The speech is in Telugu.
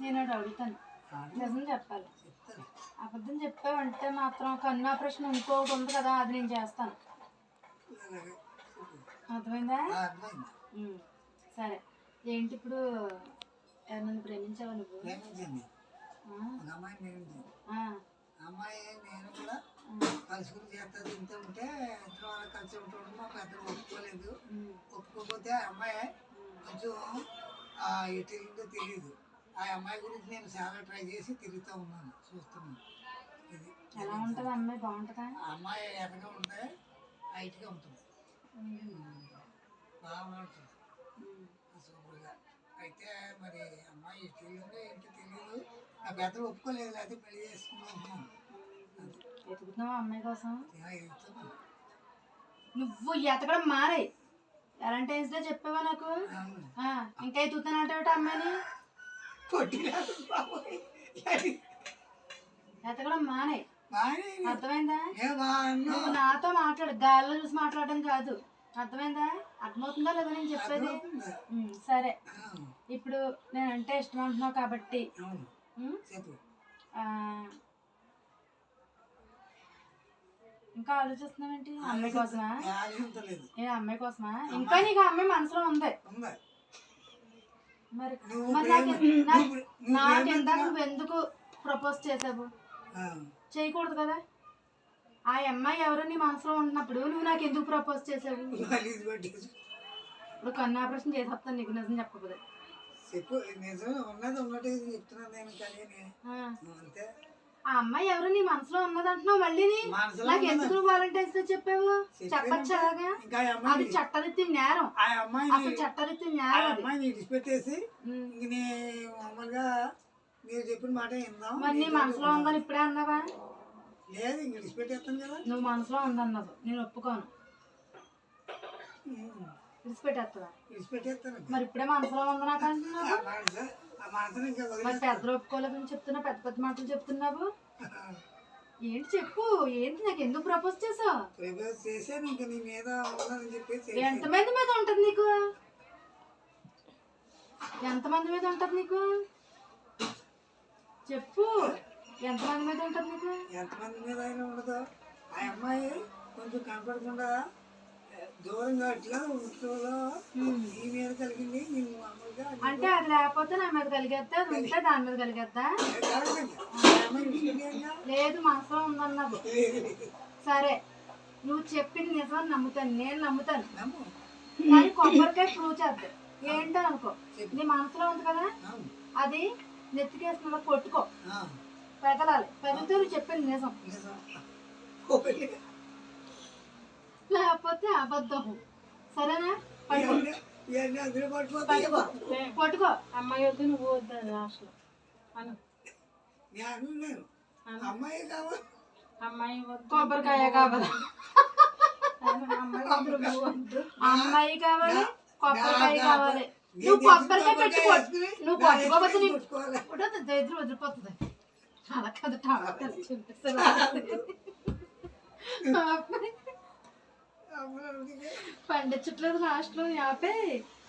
నేను ఒకటి అడుగుతాను, నిజం చెప్పాలి. అబద్ధం చెప్పావంటే మాత్రం కన్ను ఆపరేషన్ ఇంకోటి ఉంది కదా, అది నేను చేస్తాను. అర్థమైందా? సరే. ఏంటి ఇప్పుడు నన్ను ప్రేమించావా నువ్వు? అమ్మాయి నేను కూడా కలుసుకుని చేస్తా తింటూ ఉంటే ఇద్దరు వాళ్ళ కలిసి ఉంటాడు. మా పెద్దలు ఒప్పుకోలేదు. ఒప్పుకోకపోతే ఆ అమ్మాయి కొంచెం ఎటు వెళ్ళిందో తెలియదు. ఆ అమ్మాయి గురించి నేను చాలా ట్రై చేసి తిరుగుతూ ఉన్నాను, చూస్తున్నాను. ఇది ఎలా ఉంటుంది అమ్మాయి? బాగుంటుందా? అమ్మాయి ఎర్రగా ఉంటాయి, హైట్గా ఉంటుంది, బాగా ఉంటుంది, సూపర్గా. అయితే మరి అమ్మాయి ఎటు వెళ్ళిందో ఏంటో తెలియదు. నా పెద్దలు ఒప్పుకోలేదు, లేకపోతే పెళ్లి చేసుకున్నాను. ఎతుకుతున్నావా అమ్మాయి కోసం? నువ్వు ఎతకడం మానే. వ్యాలంటైన్స్ డే చెప్పావా నాకు? ఇంకా ఎతుకుతానంటే అమ్మాయిని ఎతకడం మానే. అర్థమైందా? నువ్వు నాతో మాట్లాడు, గాల్లో చూసి మాట్లాడడం కాదు. అర్థమైందా? అర్థమవుతుందా లేదా నేను చెప్పేది? సరే, ఇప్పుడు నేనంటే ఇష్టం అంటున్నావు కాబట్టి ఇంకా ఆలోచిస్తున్నావేంటి? అమ్మాయి కోసమా? ఏ అమ్మాయి కోసమా? ఇంకా నీకు అమ్మాయి మనసులో ఉంది మరి. నాకెంత నువ్వు ఎందుకు ప్రపోజ్ చేసావు? చేయకూడదు కదా. ఆ అమ్మాయి ఎవరో నీ మనసులో ఉంటున్నప్పుడు నువ్వు నాకు ఎందుకు ప్రపోజ్ చేసావు? ఇప్పుడు కన్ను ఆపరేషన్ చేసి వస్తాను నీకు, నిజం చెప్పకపోతే. ఆ అమ్మాయి ఎవరు నీ మనసులో ఉన్నది అంటున్నావు మళ్ళీ. నాకు ఎందుకు వ్యాలంటైన్స్ డే చెప్పావు? చెప్పచ్చు అలాగా. అది చట్టరీత్యా నేరం, అసలు చట్టరీత్యా నేరం. మరి నీ మనసులో ఉందని ఇప్పుడే అన్నావా? నువ్వు మనసులో ఉందన్నావు, నేను ఒప్పుకోను. విడిచిపెట్టేస్తావా? మరి ఇప్పుడే మనసులో ఉంది నాకు అంటున్నావు. మరి పెద్దలు ఒప్పుకోలేదని చెప్తున్నావు, పెద్ద పెద్ద మాటలు చెప్తున్నావు. ఏంటి చెప్పు, ఏంటి నాకు ఎందుకు ప్రపోజ్ చేసావు? ఎంతమంది మీద ఉంటది నీకు? ఎంతమంది మీద ఉంటది నీకు? చెప్పు, ఎంతమంది మీద ఉంటది నీకు? ఎంతమంది మీద అయినా ఉండదు. ఆ అమ్మాయి కొంచెం కనపడకుండా దూరంగా ఇట్లా ఈ మీద కలిగింది. అంటే అది లేకపోతే నా మీద కలిగేద్దా, అది ఉంటే దాని మీద కలిగేద్దా? లేదు, మనసులో ఉందన్నావు. సరే, నువ్వు చెప్పింది నిజం నమ్ముతాను, నేను నమ్ముతాను. కానీ కొబ్బరికాయ ప్రూవ్ చేద్దాం ఏంటో అనుకో. నీ మనసులో ఉంది కదా, అది నెత్తికేసిన కొట్టుకో, పెదలాలి. పెదిలితే నువ్వు చెప్పింది నిజం, లేకపోతే అబద్ధం. సరేనా? పట్టుకో. అమ్మాయి వద్దు, నువ్వు వద్దు. లాస్ట్ అమ్మాయి వద్దు, కొబ్బరికాయ కావాలి. అమ్మాయి కావాలి, కొబ్బరికాయ కావాలి. నువ్వు కొబ్బరికాయ పెట్టుకో, నువ్వు పట్టుకోవచ్చు. ఇద్దరు వదిలిపోతుంది. అలా కాదు, పండించట్లేదు లాస్ట్ లో యాపే.